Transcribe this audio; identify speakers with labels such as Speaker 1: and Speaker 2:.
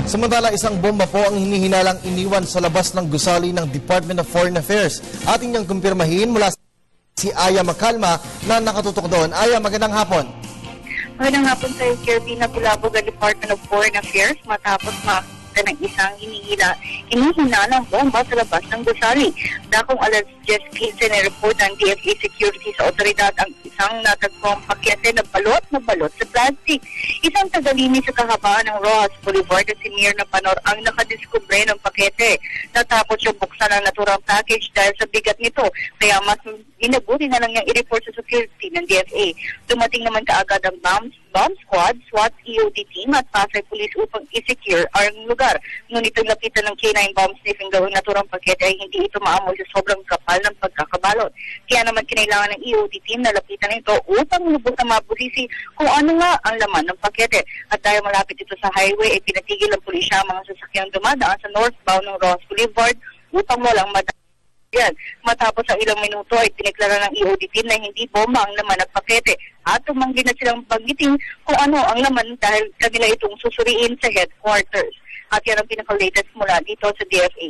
Speaker 1: Samantala, isang bomba po ang hinihinalang iniwan sa labas ng gusali ng Department of Foreign Affairs. Ating niyang kumpirmahin mula si Aya Macalma na nakatutok doon. Aya, magandang hapon.
Speaker 2: Magandang hapon sa Kirby na Bulabog ang Department of Foreign Affairs matapos makita ng isang hinihinalang bomba sa labas ng gusali. Dakong alas 10:15 na report ng DFA Security sa otoridad ang isang natagpong pakete na balot sa plastic. Isang tagalini sa kahabaan ng Rojas Boulevard at si Mir na Panor ang nakadiskubre ng pakete. Natapos yung buksan ang naturang package dahil sa bigat nito. Kaya mas inabuti na lang niyang i-report sa security ng DFA. Dumating naman kaagad ang bomb squad, SWAT, EOD team at Pasay Police upang i-secure ang lugar. Ngunit ang lapitan ng K9 bomb sniffing gawing naturang pakete ay hindi ito maamoy sa sobrang kapal ng pagkakabalot. Kaya naman kinailangan ng EOD team na lapitan ito upang lubos na mabusisi kung ano nga ang laman ng pakete. At dahil malapit ito sa highway, ay pinatigil ng pulisya ang mga sasakyang dumadaan sa northbound ng Rojas Boulevard upang walang yan. Matapos ang ilang minuto ay tineklara ng EOD team na hindi bomba ang laman ng pakete at tumanggi na silang banggitin kung ano ang laman dahil kanila itong susuriin sa headquarters. At yan ang pinaka-latest mula dito sa DFA.